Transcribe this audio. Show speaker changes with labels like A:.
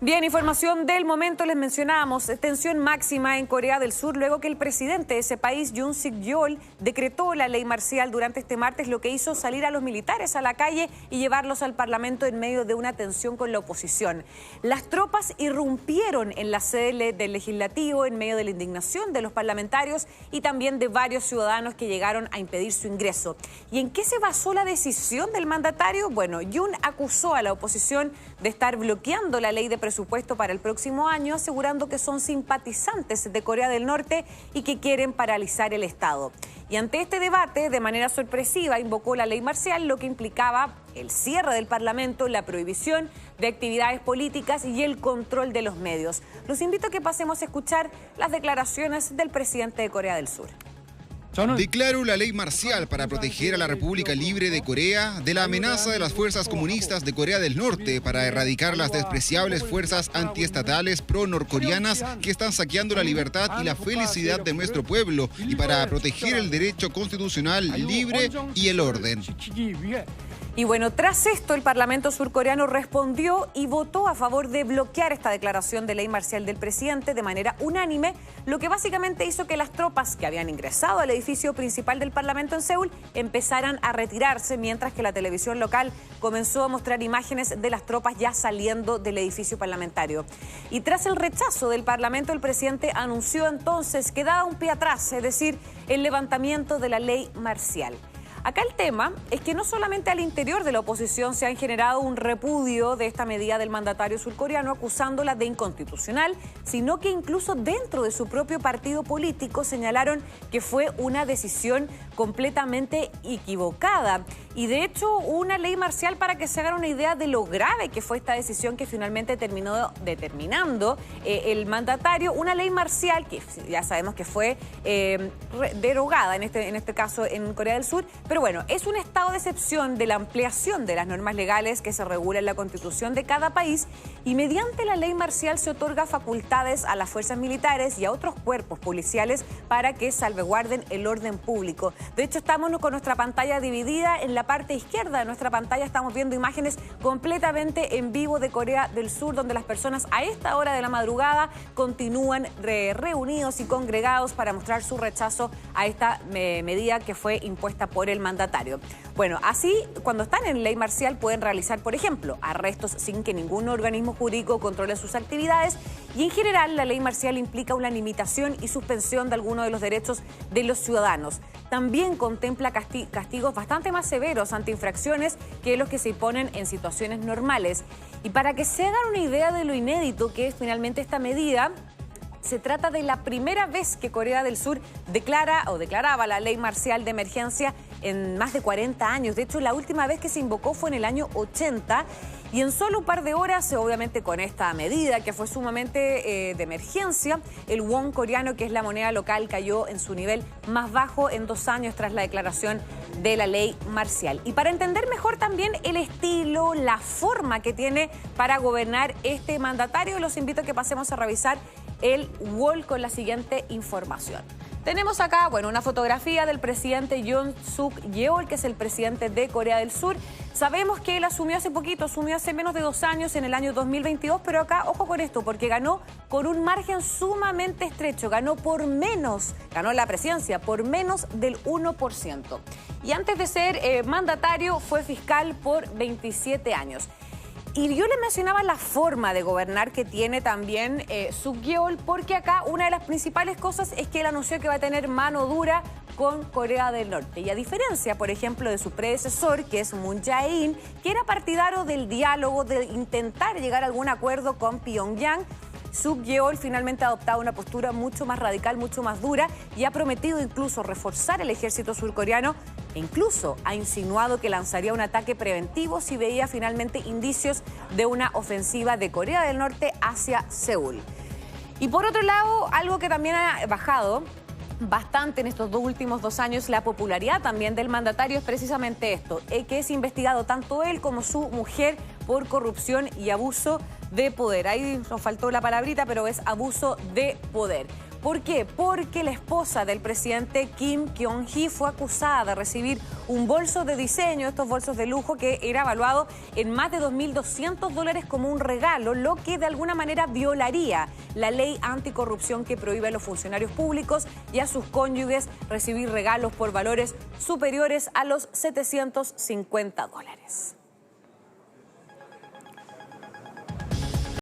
A: Bien, información del momento, les mencionábamos, tensión máxima en Corea del Sur luego que el presidente de ese país, Yoon Suk-yeol, decretó la ley marcial durante este martes, lo que hizo salir a los militares a la calle y llevarlos al Parlamento en medio de una tensión con la oposición. Las tropas irrumpieron en la sede del Legislativo en medio de la indignación de los parlamentarios y también de varios ciudadanos que llegaron a impedir su ingreso. ¿Y en qué se basó la decisión del mandatario? Bueno, Yoon acusó a la oposición de estar bloqueando la ley de presupuesto para el próximo año, asegurando que son simpatizantes de Corea del Norte y que quieren paralizar el Estado. Y ante este debate, de manera sorpresiva, invocó la ley marcial, lo que implicaba el cierre del Parlamento, la prohibición de actividades políticas y el control de los medios. Los invito a que pasemos a escuchar las declaraciones del presidente de Corea del Sur.
B: Declaro la ley marcial para proteger a la República Libre de Corea de la amenaza de las fuerzas comunistas de Corea del Norte para erradicar las despreciables fuerzas antiestatales pro-norcoreanas que están saqueando la libertad y la felicidad de nuestro pueblo y para proteger el derecho constitucional libre y el orden.
A: Y bueno, tras esto, el Parlamento surcoreano respondió y votó a favor de bloquear esta declaración de ley marcial del presidente de manera unánime, lo que básicamente hizo que las tropas que habían ingresado al edificio principal del Parlamento en Seúl empezaran a retirarse, mientras que la televisión local comenzó a mostrar imágenes de las tropas ya saliendo del edificio parlamentario. Y tras el rechazo del Parlamento, el presidente anunció entonces que daba un pie atrás, es decir, el levantamiento de la ley marcial. Acá el tema es que no solamente al interior de la oposición se han generado un repudio de esta medida del mandatario surcoreano acusándola de inconstitucional, sino que incluso dentro de su propio partido político señalaron que fue una decisión completamente equivocada. Y de hecho una ley marcial, para que se hagan una idea de lo grave que fue esta decisión que finalmente terminó determinando el mandatario, una ley marcial que ya sabemos que fue derogada en este caso en Corea del Sur. Pero bueno, es un estado de excepción de la ampliación de las normas legales que se regula en la Constitución de cada país, y mediante la ley marcial se otorga facultades a las fuerzas militares y a otros cuerpos policiales para que salvaguarden el orden público. De hecho, estamos con nuestra pantalla dividida. En la parte izquierda de nuestra pantalla estamos viendo imágenes completamente en vivo de Corea del Sur, donde las personas a esta hora de la madrugada continúan reunidos y congregados para mostrar su rechazo a esta medida que fue impuesta por el mandatario. Bueno, así, cuando están en ley marcial pueden realizar, por ejemplo, arrestos sin que ningún organismo jurídico controle sus actividades, y en general la ley marcial implica una limitación y suspensión de algunos de los derechos de los ciudadanos. También contempla castigos bastante más severos ante infracciones que los que se imponen en situaciones normales. Y para que se hagan una idea de lo inédito que es finalmente esta medida, se trata de la primera vez que Corea del Sur declaraba la ley marcial de emergencia en más de 40 años. De hecho, la última vez que se invocó fue en el año 80, y en solo un par de horas, obviamente con esta medida que fue sumamente de emergencia, el won coreano, que es la moneda local, cayó en su nivel más bajo en 2 años tras la declaración de la ley marcial. Y para entender mejor también el estilo, la forma que tiene para gobernar este mandatario, los invito a que pasemos a revisar el wall con la siguiente información. Tenemos acá, bueno, una fotografía del presidente Yoon Suk-yeol, que es el presidente de Corea del Sur. Sabemos que él asumió hace poquito, asumió hace menos de 2 años, en el año 2022, pero acá, ojo con esto, porque ganó con un margen sumamente estrecho, ganó la presidencia por menos del 1%. Y antes de ser mandatario, fue fiscal por 27 años. Y yo le mencionaba la forma de gobernar que tiene también Suk-yeol, porque acá una de las principales cosas es que él anunció que va a tener mano dura con Corea del Norte. Y a diferencia, por ejemplo, de su predecesor, que es Moon Jae-in, que era partidario del diálogo, de intentar llegar a algún acuerdo con Pyongyang, Suk-yeol finalmente ha adoptado una postura mucho más radical, mucho más dura, y ha prometido incluso reforzar el ejército surcoreano, e incluso ha insinuado que lanzaría un ataque preventivo si veía finalmente indicios de una ofensiva de Corea del Norte hacia Seúl. Y por otro lado, algo que también ha bajado bastante en estos últimos 2 años, la popularidad también del mandatario, es precisamente esto, que es investigado tanto él como su mujer por corrupción y abuso de poder. Ahí nos faltó la palabrita, pero es abuso de poder. ¿Por qué? Porque la esposa del presidente Kim Kyung-hee fue acusada de recibir un bolso de diseño, estos bolsos de lujo, que era evaluado en más de $2.200 como un regalo, lo que de alguna manera violaría la ley anticorrupción que prohíbe a los funcionarios públicos y a sus cónyuges recibir regalos por valores superiores a los $750.